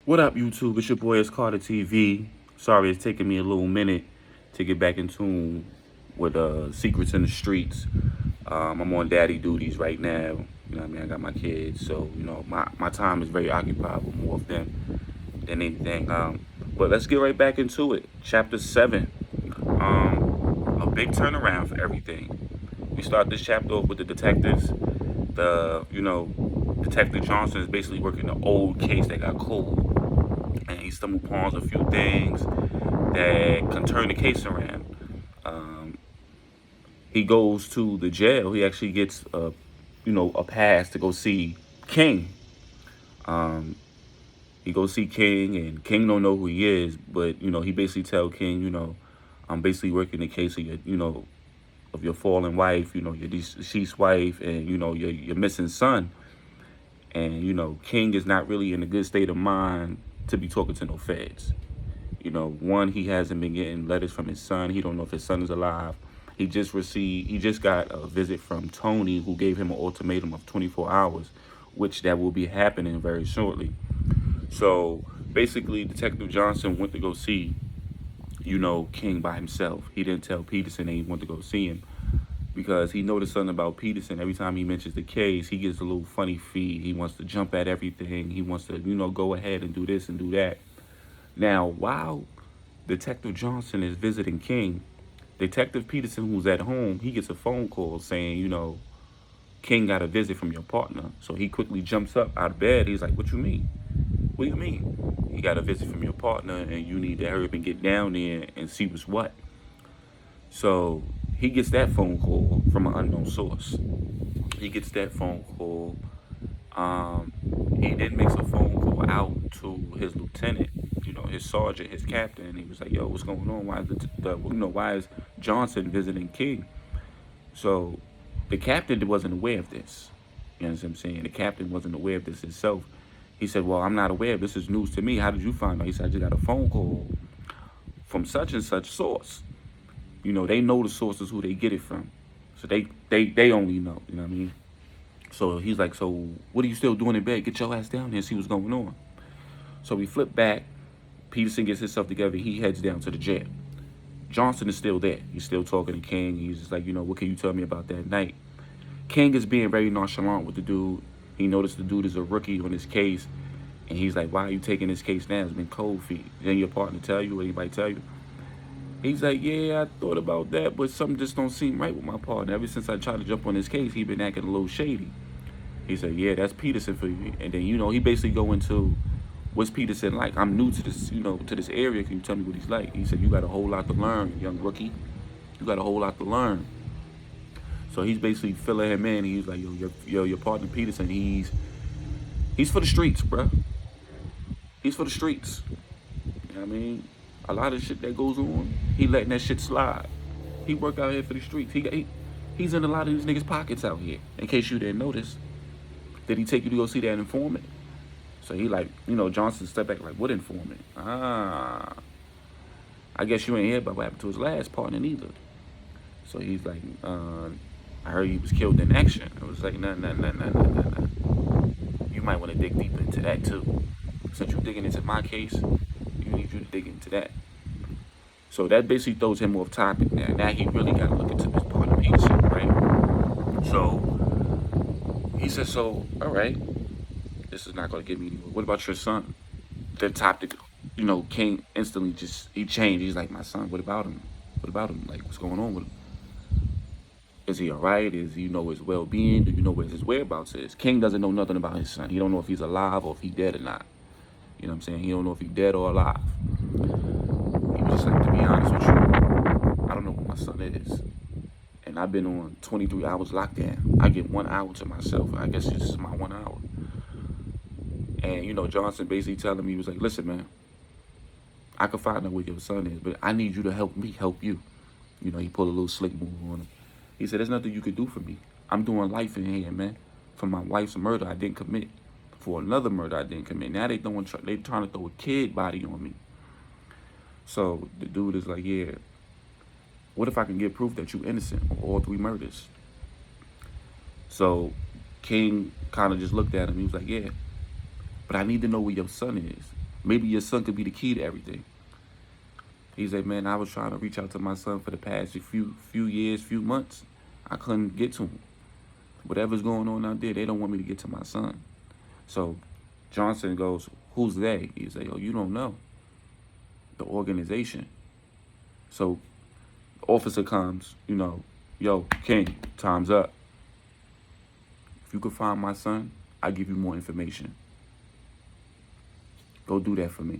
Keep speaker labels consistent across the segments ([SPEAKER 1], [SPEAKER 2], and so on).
[SPEAKER 1] What up, YouTube? It's your boy, it's Carter TV. Sorry, it's taking me a little minute to get back in tune with Secrets in the Streets. I'm on daddy duties right now. You know what I mean? I got my kids, so, my time is very occupied with more of them than anything. But let's get right back into it. Chapter 7. A big turnaround for everything. We start this chapter off with the detectives. Detective Johnson is basically working the old case that got cold, and he stumbled upon a few things that can turn the case around. Um, he goes to the jail. He actually gets a pass to go see King. Um, he goes see King, and King don't know who he is, but he basically tell King, I'm basically working the case of your fallen wife, your deceased wife, and your missing son. And King is not really in a good state of mind to be talking to no feds. One, he hasn't been getting letters from his son. He don't know if his son is alive. He just got a visit from Tony, who gave him an ultimatum of 24 hours, which that will be happening very shortly. So basically, Detective Johnson went to go see, King by himself. He didn't tell Peterson that he went to go see him because he noticed something about Peterson. Every time he mentions the case, he gets a little funny feet. He wants to jump at everything. He wants to, go ahead and do this and do that. Now, while Detective Johnson is visiting King, Detective Peterson, who's at home, he gets a phone call saying, King got a visit from your partner. So he quickly jumps up out of bed. He's like, what you mean? What do you mean? He got a visit from your partner and you need to hurry up and get down there and see what's what. So he gets that phone call from an unknown source. He gets that phone call. Um, he then makes a phone call out to his lieutenant, his sergeant, his captain. And he was like, "Yo, what's going on? Why is why is Johnson visiting King?" So the captain wasn't aware of this. You know what I'm saying? The captain wasn't aware of this himself. He said, "Well, I'm not aware. This is news to me. How did you find out?" He said, "I just got a phone call from such and such source." They know the sources who they get it from. So they only know, you know what I mean? So he's like, "So what are you still doing in bed? Get your ass down here and see what's going on." So we flip back. Peterson gets himself together. He heads down to the jail. Johnson is still there. He's still talking to King. He's just like, what can you tell me about that night? King is being very nonchalant with the dude. He noticed the dude is a rookie on his case. And he's like, why are you taking this case now? It's been cold feet. Didn't your partner tell you? Anybody tell you? He's like, yeah, I thought about that, but something just don't seem right with my partner. Ever since I tried to jump on his case, he been acting a little shady. He said, yeah, that's Peterson for you. And then, he basically go into, what's Peterson like? I'm new to this, to this area. Can you tell me what he's like? He said, you got a whole lot to learn, young rookie. You got a whole lot to learn. So he's basically filling him in. He's like, your partner Peterson, he's for the streets, bruh. He's for the streets. You know what I mean? A lot of shit that goes on, he letting that shit slide. He work out here for the streets. He's in a lot of these niggas' pockets out here. In case you didn't notice, did he take you to go see that informant? So he like, Johnson stepped back like, what informant? I guess you ain't hear about what happened to his last partner neither. So he's like, I heard he was killed in action. I was like, nah. You might want to dig deeper into that too. Since you're digging into my case, you need you to dig into that. So that basically throws him off topic now. Now he really got to look into his partner Peterson, right? So he said, so, all right, this is not going to get me anywhere. What about your son? The topic, King instantly he changed. He's like, my son, what about him? What about him? Like, what's going on with him? Is he all right? Is his well-being? Do you know where his whereabouts is? King doesn't know nothing about his son. He don't know if he's alive or if he's dead or not. You know what I'm saying? He don't know if he's dead or alive. He was just like, to be honest with you, I don't know where my son is. And I've been on 23 hours lockdown. I get 1 hour to myself. I guess this is my 1 hour. And, Johnson basically telling me, he was like, listen, man, I can find out where your son is, but I need you to help me help you. He pulled a little slick move on him. He said, there's nothing you could do for me. I'm doing life in here, man. For my wife's murder I didn't commit. For another murder I didn't commit. Now they trying to throw a kid body on me. So the dude is like, yeah, what if I can get proof that you're innocent of all 3 murders? So King kind of just looked at him. He was like, yeah, but I need to know where your son is. Maybe your son could be the key to everything. He's like, man, I was trying to reach out to my son for the past few years, few months. I couldn't get to him. Whatever's going on out there, they don't want me to get to my son. So Johnson goes, who's they? He's like, oh, you don't know. The organization. So the officer comes, yo, King, time's up. If you could find my son, I'll give you more information. Go do that for me.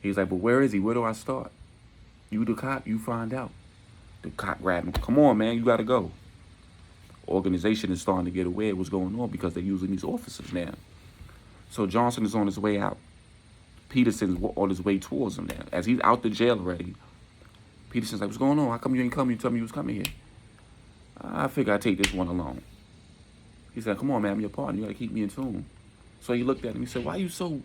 [SPEAKER 1] He's like, but where is he? Where do I start? You the cop, you find out. The cop grabbed him. Come on, man, you gotta go. Organization is starting to get aware of what's going on because they're using these officers now. So Johnson is on his way out. Peterson's on his way towards him now. As he's out the jail already, Peterson's like, what's going on? How come you ain't come? You tell me you was coming here. I figure I'd take this one alone. He said, come on, man, I'm your partner. You gotta keep me in tune. So he looked at him. He said, why are you so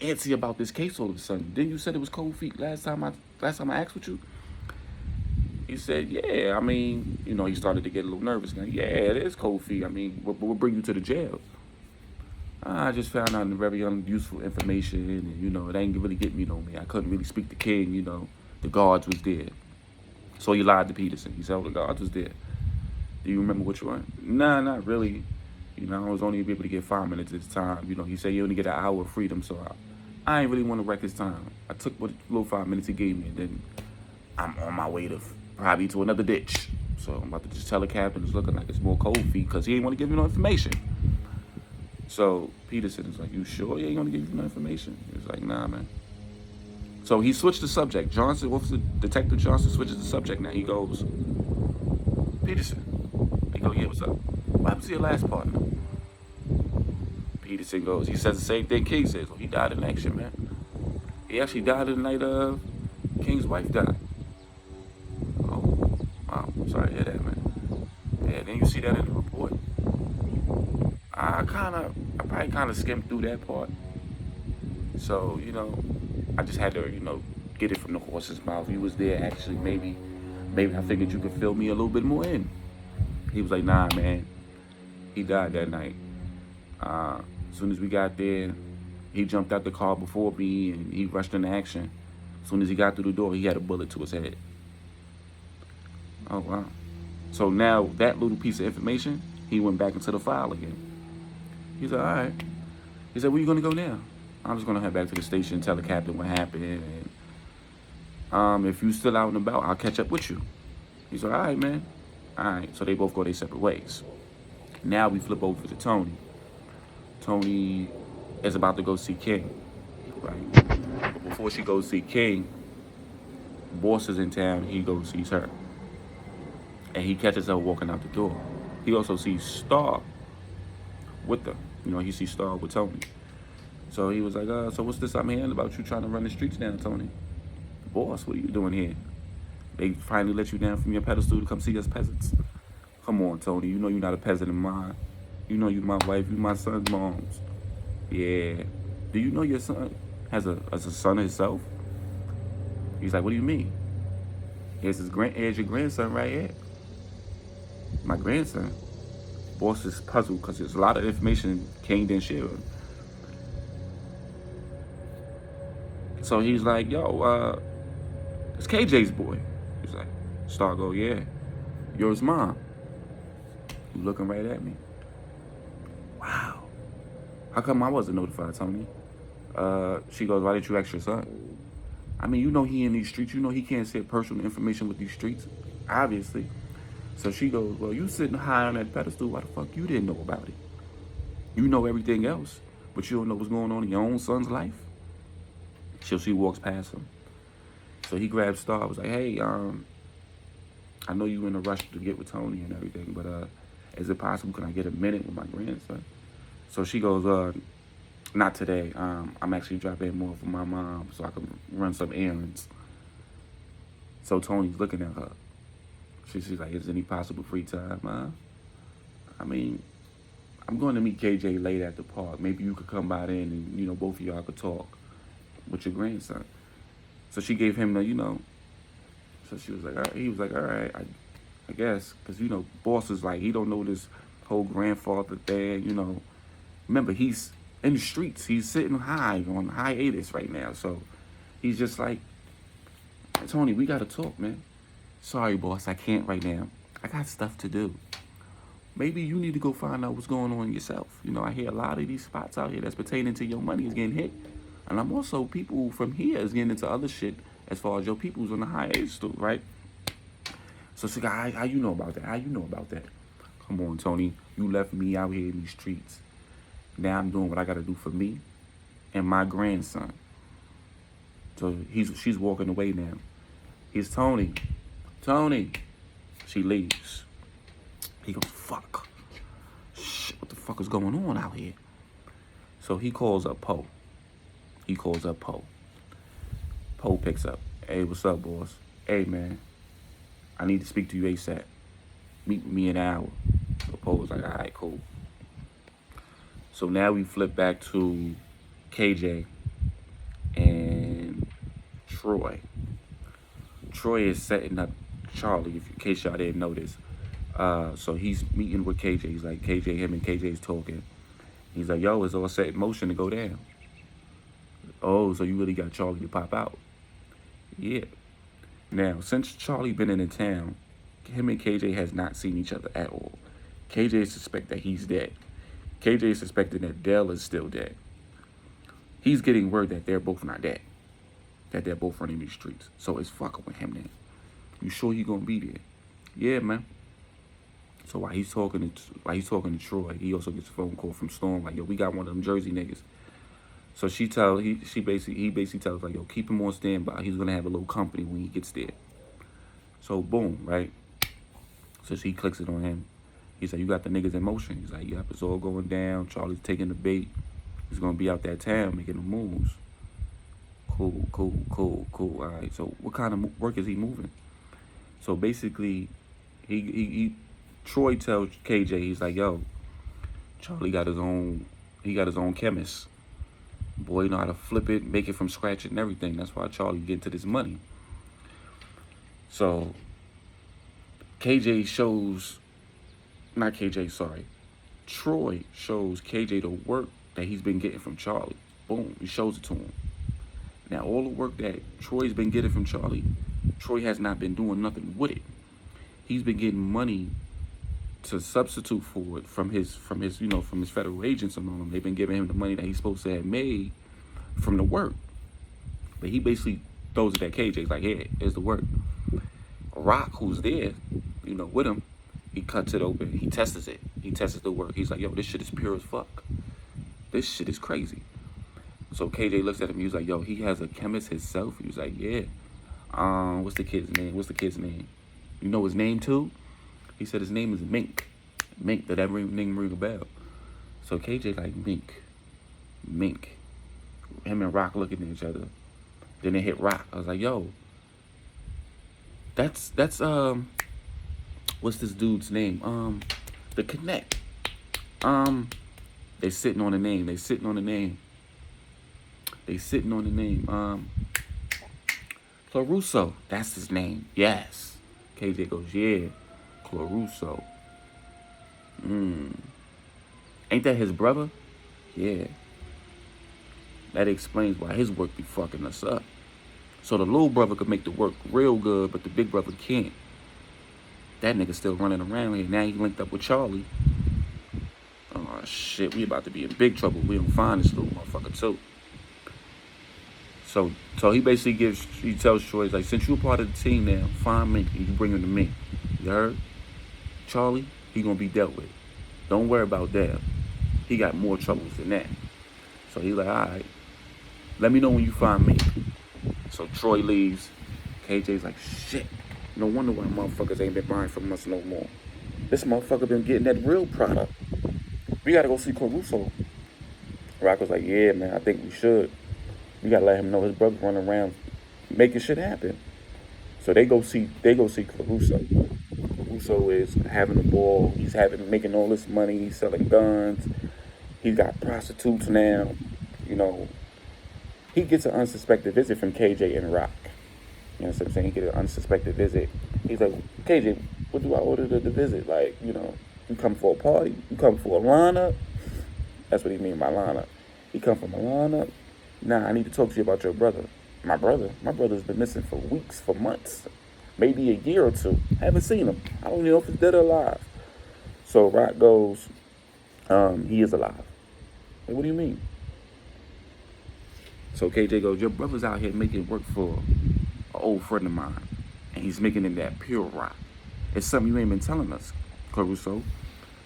[SPEAKER 1] antsy about this case all of a sudden? Didn't you said it was cold feet last time I asked with you? He said, yeah, I mean, he started to get a little nervous now. Yeah, it is cold feet. I mean, we'll bring you to the jail. I just found out very unuseful information, and, it ain't really getting me no man. I couldn't really speak to King, the guards was there. So he lied to Peterson. He said, oh, the guards was there. Do you remember which one? Nah, not really. I was only able to get 5 minutes at a time. He said you only get an hour of freedom, so I ain't really want to wreck his time. I took what little 5 minutes he gave me, and then I'm on my way to probably to another ditch. So I'm about to just tell the captain it's looking like it's more cold feet because he ain't want to give me no information. So Peterson is like, you sure he ain't going to give you no information? He was like, nah, man. So he switched the subject. Detective Johnson switches the subject now. He goes, Peterson. He goes, yeah, what's up? What happened to your last partner? Peterson goes, he says the same thing King says. Well, he died in action, man. He actually died the night of King's wife died. Oh, wow. I'm sorry to hear that, man. Yeah, then you see that in the report. I probably kind of skimmed through that part. So, I just had to, get it from the horse's mouth. He was there actually. Maybe I figured you could fill me a little bit more in. He was like, nah, man. He died that night. As soon as we got there, he jumped out the car before me and he rushed into action. As soon as he got through the door, he had a bullet to his head. Oh, wow. So now that little piece of information, he went back into the file again. He said, all right. He said, where you going to go now? I'm just going to head back to the station, tell the captain what happened. And if you still out and about, I'll catch up with you. He said, all right, man. All right. So they both go their separate ways. Now we flip over to Tony. Tony is about to go see King, right? But before she goes see King, Boss is in town. He goes sees her. And he catches her walking out the door. He also sees Star with her. He sees Star with Tony. So he was like, so what's this I'm hearing about you trying to run the streets down, Tony? Boss, what are you doing here? They finally let you down from your pedestal to come see us peasants. Come on, Tony. You're not a peasant of mine. You're my wife. You're my son's mom's. Yeah. Do you know your son has a son himself? He's like, what do you mean? Here's your grandson right here. My grandson. Boss is puzzled because there's a lot of information King didn't share with him. So he's like, yo, it's KJ's boy. He's like, Star go, yeah. You're his mom. You looking right at me. Wow. How come I wasn't notified, Tony? She goes, why didn't you ask your son? I mean, he in these streets. He can't share personal information with these streets, obviously. So she goes, well, you sitting high on that pedestal. Why the fuck you didn't know about it? You know everything else, but you don't know what's going on in your own son's life? So she walks past him. So he grabs Star. Was like, hey, I know you in a rush to get with Tony and everything, but is it possible? Can I get a minute with my grandson? So she goes, not today. I'm actually dropping in more for my mom so I can run some errands. So Tony's looking at her. She's like, is there any possible free time? I mean, I'm going to meet KJ late at the park. Maybe you could come by then and, both of y'all could talk with your grandson. So she gave him the, so she was like, all right. He was like, all right, I guess. Because, Boss is like, he don't know this whole grandfather thing, Remember, he's in the streets. He's sitting high on hiatus right now. So he's just like, Tony, we gotta talk, man. Sorry, boss, I can't right now. I got stuff to do. Maybe you need to go find out what's going on yourself. You know, I hear a lot of these spots out here that's pertaining to your money is getting hit. And I'm also, people from here is getting into other shit as far as your people's on the hiatus too, right? So, Cigar, how you know about that? How you know about that? Come on, Tony. You left me out here in these streets. Now I'm doing what I got to do for me and my grandson. So she's walking away now. He's Tony. Tony. She leaves. He goes, fuck. Shit, what the fuck is going on out here? So he calls up Poe. Poe picks up. Hey, what's up, boss? Hey, man. I need to speak to you ASAP. Meet me in an hour. So Poe was like, all right, cool. So now we flip back to KJ and Troy. Troy is setting up Charlie, in case y'all didn't know this. So he's meeting with KJ. He's like, him and KJ's talking. He's like, yo, it's all set in motion to go down. Oh, so you really got Charlie to pop out? Yeah. Now, since Charlie been in the town, him and KJ has not seen each other at all. KJ suspects that he's dead. KJ is suspecting that Dell is still dead. He's getting word that they're both not dead. That they're both running these streets. So it's fucking with him now. You sure you gonna be there? Yeah, man. So while he's talking to Troy, he also gets a phone call from Storm, like, yo, we got one of them Jersey niggas. So he basically tells, like, yo, keep him on standby. He's gonna have a little company when he gets there. So boom, right? So she clicks it on him. He's like, you got the niggas in motion. He's like, yep, it's all going down. Charlie's taking the bait. He's gonna be out that town making the moves. Cool. All right, so what kind of work is he moving? So basically, Troy tells KJ, he's like, yo, Charlie got his own chemist. Boy, know how to flip it, make it from scratch and everything. That's why Charlie get into this money. So Troy shows KJ the work that he's been getting from Charlie. Boom, he shows it to him. Now, all the work that Troy's been getting from Charlie, Troy has not been doing nothing with it. He's been getting money to substitute for it from his federal agents and all them. They've been giving him the money that he's supposed to have made from the work. But he basically throws it at KJ. He's like, here, here's the work. Rock, who's there, with him, he cuts it open. He tests it. He tests the work. He's like, yo, this shit is pure as fuck. This shit is crazy. So KJ looks at him. He was like, yo, he has a chemist himself. He was like, yeah. What's the kid's name? You know his name too? He said his name is Mink. Mink, did that name ring a bell? So KJ like, Mink. Him and Rock looking at each other. Then they hit Rock. I was like, yo, that's what's this dude's name? The Connect. They sitting on the name. Clarusso. That's his name. Yes. KJ goes, yeah. Clarusso. Ain't that his brother? Yeah. That explains why his work be fucking us up. So the little brother could make the work real good, but the big brother can't. That nigga still running around here. Now he linked up with Charlie. Oh shit, we about to be in big trouble. We don't find this little motherfucker too. So he basically tells Troy, he's like, since you're part of the team now, find Mink and you bring him to me. You heard? Charlie, he gonna be dealt with. Don't worry about that. He got more troubles than that. So he's like, all right, let me know when you find Mink. So Troy leaves. KJ's like, shit. No wonder why motherfuckers ain't been buying from us no more. This motherfucker been getting that real product. We gotta go see Caruso. Rock was like, yeah, man, I think we should. We gotta let him know his brother running around making shit happen. So they go see Caruso. Caruso is having a ball. He's making all this money. He's selling guns. He's got prostitutes now. He gets an unsuspected visit from KJ and Rock. You know what I'm saying? He gets an unsuspected visit. He's like, KJ, what do I order to the visit? Like, you come for a party? You come for a lineup? That's what he mean by lineup. He come from a lineup. Nah, I need to talk to you about your brother. My brother's been missing for weeks, for months, maybe a year or two. Haven't seen him. I don't even know if he's dead or alive. So Rock goes, he is alive. Like, what do you mean? So KJ goes, your brother's out here making work for an old friend of mine, and he's making it that pure rock. It's something you ain't been telling us, Caruso.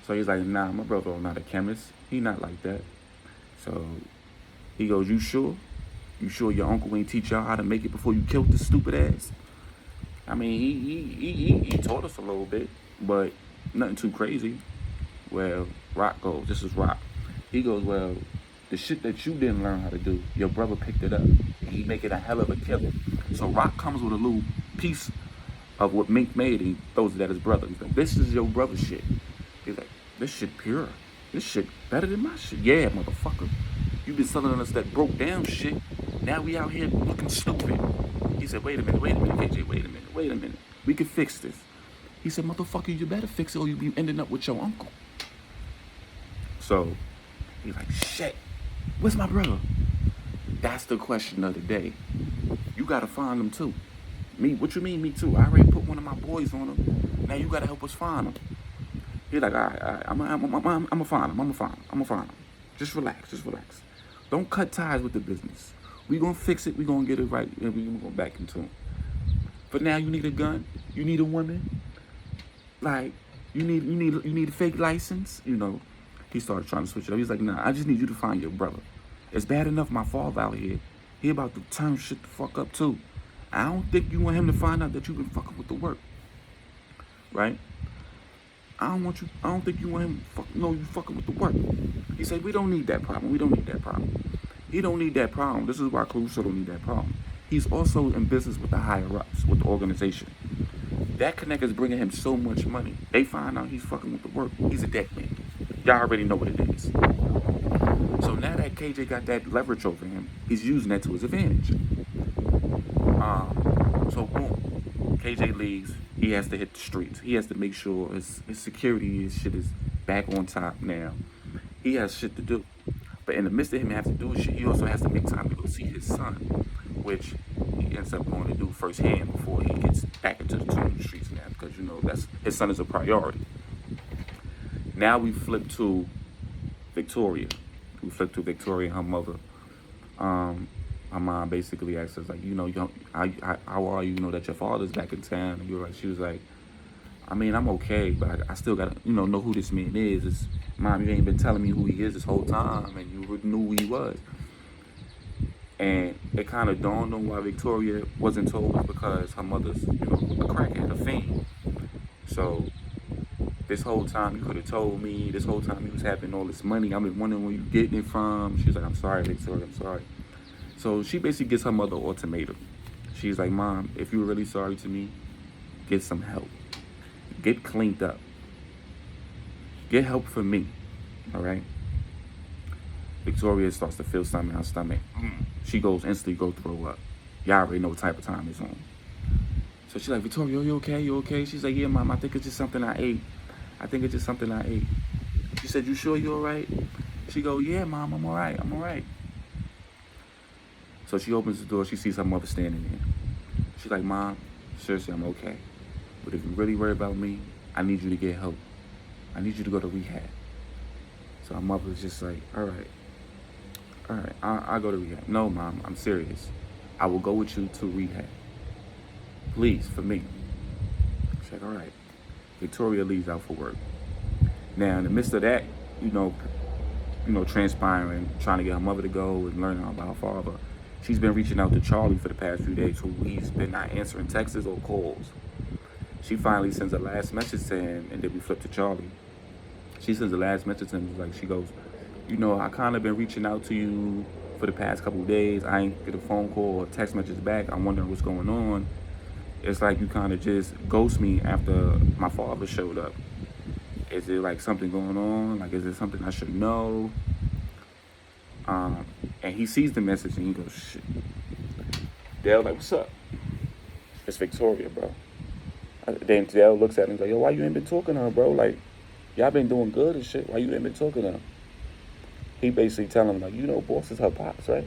[SPEAKER 1] So he's like, nah, my brother not a chemist. He not like that. So he goes, you sure? You sure your uncle ain't teach y'all how to make it before you killed this stupid ass? I mean, he taught us a little bit, but nothing too crazy. Well, Rock goes, this is Rock. He goes, well, the shit that you didn't learn how to do, your brother picked it up. And he make it a hell of a killer. So Rock comes with a little piece of what Mink made, and he throws it at his brother. He's like, this is your brother's shit. He's like, this shit pure. This shit better than my shit. Yeah, motherfucker. You been selling us that broke down shit. Now we out here looking stupid. He said, wait a minute, KJ, wait a minute. We can fix this. He said, motherfucker, you better fix it or you'll be ending up with your uncle. So he's like, shit, where's my brother? That's the question of the day. You gotta find him too. Me, what you mean me too? I already put one of my boys on him. Now you gotta help us find him. He's like, all right, I'm gonna find him. Just relax. Don't cut ties with the business. We gonna fix it, we gonna get it right, and we gonna go back into him. But now you need a gun, you need a woman, like, you need a fake license, you know. He started trying to switch it up. He's like, nah, I just need you to find your brother. It's bad enough my father out here. He about to turn shit the fuck up too. I don't think you want him to find out that you've been fucking with the work. Right? I don't think you want him to know you fucking with the work. He said, we don't need that problem. He don't need that problem. This is why Caruso don't need that problem. He's also in business with the higher ups, with the organization. That connect is bringing him so much money. They find out he's fucking with the work. He's a deck man. Y'all already know what it is. So now that KJ got that leverage over him, he's using that to his advantage. So boom, KJ leaves. He has to hit the streets. He has to make sure his security, his shit is back on top now. He has shit to do. But in the midst of him having to do shit, he also has to make time to go see his son, which he ends up going to do firsthand before he gets back into the tomb streets now, because you know that's his son is a priority. Now we flip to Victoria. And her mother. My mom basically asked us, like, you know, how are you? You know that your father's back in town. And she was like, I mean, I'm okay, but I still gotta, you know who this man is. Mom, you ain't been telling me who he is this whole time, and you knew who he was. And it kind of dawned on why Victoria wasn't told, because her mother's, a crackhead, a fiend. So this whole time you could have told me. This whole time you was having all this money. I've been wondering where you getting it from. She's like, I'm sorry, Victoria, I'm sorry. So she basically gives her mother an ultimatum. She's like, Mom, if you're really sorry to me, get some help. Get cleaned up. Get help for me. All right? Victoria starts to feel something in her stomach. She goes instantly go throw up. Y'all already know what type of time it's on. So she's like, Victoria, you okay? You okay? She's like, yeah, Mom, I think it's just something I ate. She said, you sure you're all right? She go, yeah, Mom, I'm all right. So she opens the door. She sees her mother standing there. She's like, Mom, seriously, I'm okay. But if you really worry about me, I need you to get help. I need you to go to rehab. So her mother was just like, all right, I'll go to rehab. No, Mom, I'm serious. I will go with you to rehab. Please, for me. She's like, all right. Victoria leaves out for work. Now, in the midst of that, transpiring, trying to get her mother to go and learning about her father, she's been reaching out to Charlie for the past few days, who he's been not answering texts or calls. She finally sends a last message to him, and then we flip to Charlie. She sends a last message to him, like, she goes, I kind of been reaching out to you for the past couple of days. I ain't get a phone call or text message back. I'm wondering what's going on. It's like you kind of just ghost me after my father showed up. Is it like something going on? Like, is it something I should know? And he sees the message and he goes, shit. Dale, like, what's up? It's Victoria, bro. Then Dale looks at him and like, yo, why you ain't been talking to her, bro? Like, y'all been doing good and shit. Why you ain't been talking to her? he basically telling him like, you know, Boss is her pops, right?